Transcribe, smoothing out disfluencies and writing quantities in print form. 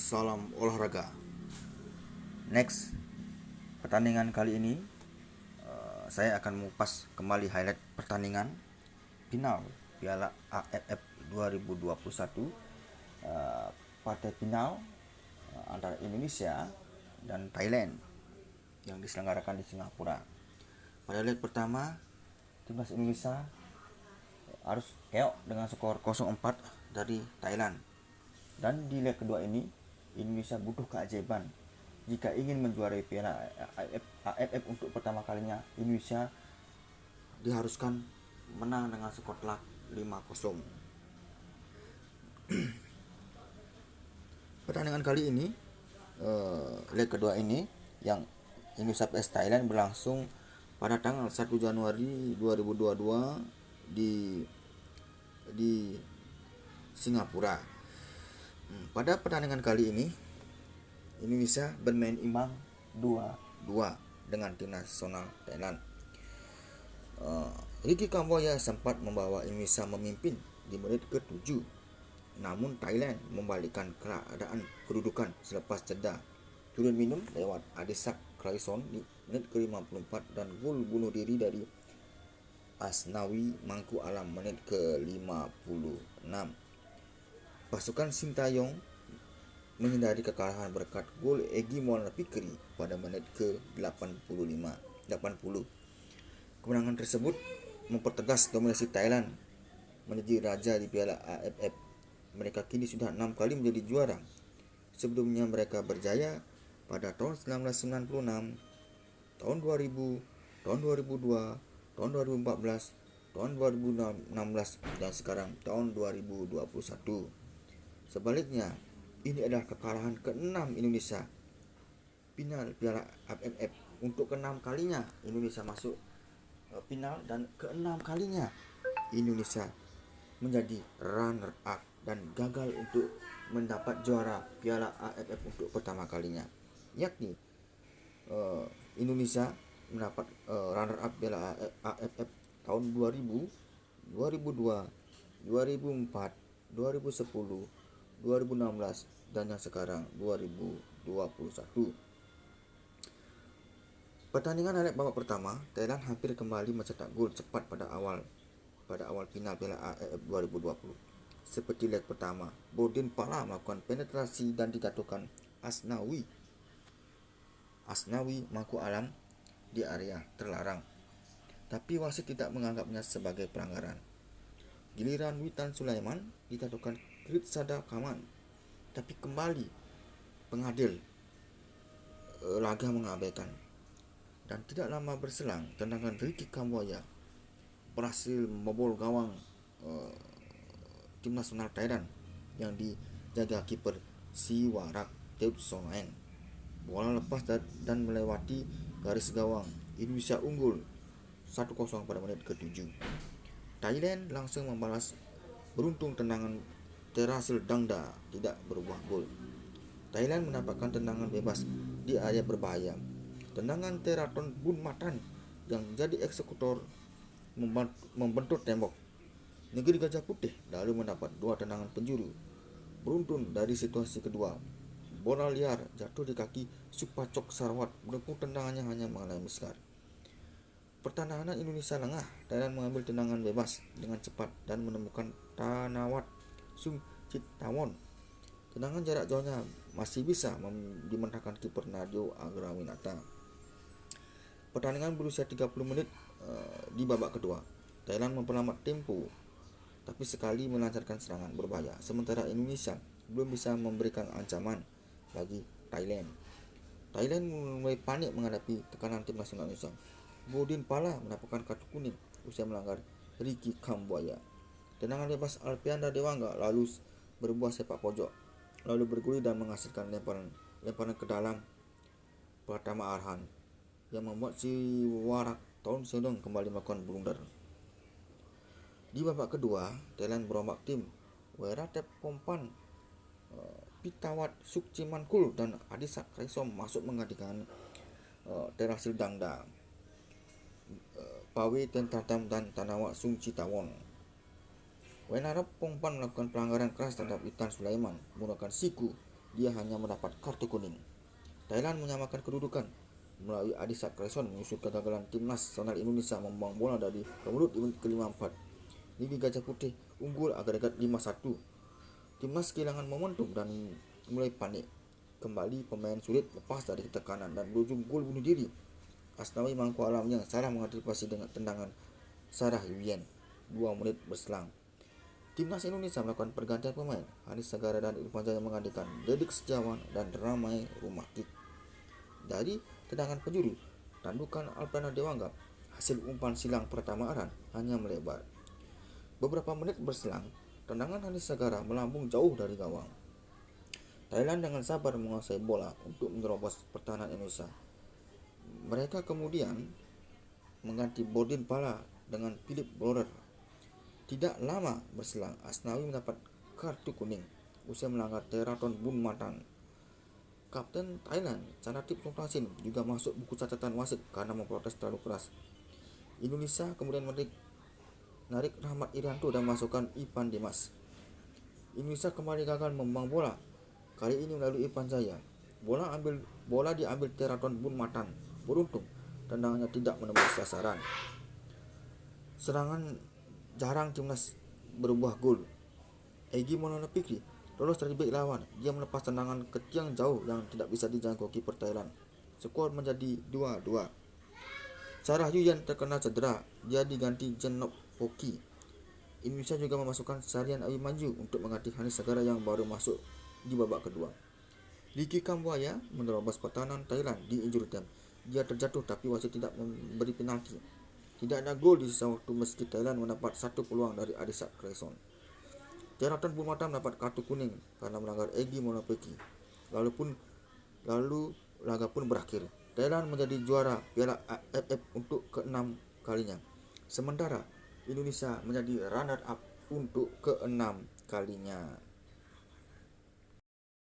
salam olahraga. Next, pertandingan kali ini saya akan mengupas kembali highlight pertandingan final Piala AFF 2021, partai final antara Indonesia dan Thailand yang diselenggarakan di Singapura. Pada leg pertama, timnas Indonesia harus keok dengan skor 0-4 dari Thailand. Dan di leg kedua ini, Indonesia butuh keajaiban. Jika ingin menjuarai Piala AFF untuk pertama kalinya, Indonesia diharuskan menang dengan skor telak 5-0. Pertandingan kali ini, leg kedua ini yang Indonesia vs Thailand berlangsung pada tanggal 1 Januari 2022 di Singapura. Pada pertandingan kali ini, Indonesia bermain imbang 2-2 dengan timnas nasional Thailand. Ricky Kamboja sempat membawa Indonesia memimpin di menit ke-7, namun Thailand membalikkan kedudukan selepas jeda turun minum lewat Adisak Kraison di menit ke-54 dan gol bunuh diri dari Asnawi Mangku Alam menit ke-56. Pasukan Sintayong menghindari kekalahan berkat gol Egy Maulana Fikri pada menit ke-80. Kemenangan tersebut mempertegas dominasi Thailand menjadi raja di Piala AFF. Mereka kini sudah 6 kali menjadi juara. Sebelumnya mereka berjaya pada tahun 1996, tahun 2000, tahun 2002, tahun 2014, tahun 2016, dan sekarang tahun 2021. Sebaliknya, ini adalah kekalahan ke-6 Indonesia final Piala AFF. Untuk ke-6 kalinya Indonesia masuk final dan ke-6 kalinya Indonesia menjadi runner up dan gagal untuk mendapat juara Piala AFF untuk pertama kalinya. Yakni Indonesia mendapat runner up Piala AFF tahun 2000, 2002, 2004, 2010, 2016, dan yang sekarang 2021. Pertandingan leg babak pertama, Thailand hampir kembali mencetak gol cepat pada awal final Piala AFF 2020. Seperti leg pertama, Bodin Pala melakukan penetrasi dan dijatuhkan Asnawi Mangku Alam di area terlarang, tapi wasit tidak menganggapnya sebagai pelanggaran. Giliran Witan Sulaiman dijatuhkan Sada Kaman, tapi kembali pengadil laga mengabaikan. Dan tidak lama berselang, tendangan Ricky Kamboja berhasil membobol gawang timnas nasional Thailand yang dijaga kiper Siwarak Teutsonaeng. Bola lepas dan melewati garis gawang. Indonesia unggul 1-0 pada menit ke-7. Thailand langsung membalas beruntung tendangan Terasil Dangda tidak berbuah gol. Thailand mendapatkan tendangan bebas di area berbahaya. Tendangan Teraton Bun Matan yang jadi eksekutor membentur tembok negeri Gajah Putih lalu mendapat 2 tendangan penjuru. Beruntun dari situasi kedua, bola liar jatuh di kaki Supacok Sarawat, beruntung tendangannya hanya mengenai miskar. Pertahanan Indonesia lengah. Thailand mengambil tendangan bebas dengan cepat dan menemukan Tanawat Sungcitawon. Tendangan jarak jauhnya masih bisa dimentahkan kiper Nadio Agrawinata. Pertandingan berusia 30 menit di babak kedua. Thailand memperlambat tempo, tapi sekali melancarkan serangan berbahaya, sementara Indonesia belum bisa memberikan ancaman bagi Thailand. Thailand mulai panik menghadapi tekanan tim nasional Indonesia. Bodin Pala mendapatkan kartu kuning usai melanggar Ricky Kamboja. Tendangan bebas Alpianda Dewangga lalu berbuah sepak pojok, lalu bergulir dan menghasilkan lemparan ke dalam Pratama Arhan yang membuat si Warak Taun Sedong kembali melakukan blunder. Di babak kedua, Thailand berombak tim. Weratep Pompan, Pitawat Sukcimankul dan Adisak Kraisom masuk menggantikan Terasil Dangda, Pawe Tentatam dan Tanawat Sungcitawon. Wenarap Pongpan melakukan pelanggaran keras terhadap Witan Sulaiman menggunakan siku dia hanya mendapat kartu kuning. Thailand menyamakan kedudukan melalui Adisak Kraisorn menyusul kegagalan timnas nasional Indonesia membuang bola dari kemulut di menit ke-54. Nidi Gajah Putih unggul agregat 5-1. Timnas kehilangan momentum dan mulai panik. Kembali pemain sulit lepas dari tekanan dan berujung gol bunuh diri. Asnawi Mangku Alam yang salah mengantisipasi dengan tendangan Sarah Yuyen 2 menit berselang. Timnas Indonesia melakukan pergantian pemain. Hanis Sagara dan Irfan Jaya menggantikan Dedik Setiawan dan Ramai Rumakik. Dari tendangan penjuru, tandukan Alprana Dewangga, hasil umpan silang pertama Aran hanya melebar. Beberapa menit berselang, tendangan Hanis Sagara melambung jauh dari gawang. Thailand dengan sabar menguasai bola untuk menerobos pertahanan Indonesia. Mereka kemudian mengganti Bordin Pala dengan Philip Blorer. Tidak lama berselang, Asnawi mendapat kartu kuning usai melanggar Theraton Bunmatan. Kapten Thailand, Chanatip Songkrasin, juga masuk buku catatan wasit karena memprotes terlalu keras. Indonesia kemudian menarik Rahmat Irianto dan masukkan Ivan Dimas. Indonesia kembali gagal membuang bola, kali ini melalui Irfan Jaya. Bola diambil Theraton Bunmatan. Beruntung, tendangannya tidak menembus sasaran. Serangan jarang timnas berbuah gol. Egy Maulana Fikri lolos dari bek lawan. Dia melepas tendangan ke tiang jauh yang tidak bisa dijangkau kiper Thailand. Skor menjadi 2-2. Sarah Yuyen terkena cedera. Dia diganti Jenop Poki. Indonesia juga memasukkan Sarian Abimanyu untuk mengganti Hanis Sagara yang baru masuk di babak kedua. Ricky Kambuaya menerobos pertahanan Thailand di injury time. Dia terjatuh tapi wasit tidak memberi penalti. Tidak ada gol di sisa waktu meski Thailand mendapat satu peluang dari Adisak Kraisorn. Theraton Bunmatan mendapat kartu kuning karena melanggar Egy Maulana Fikri. Lalu laga pun berakhir. Thailand menjadi juara Piala AFF untuk ke-6 kalinya. Sementara Indonesia menjadi runner up untuk ke-6 kalinya.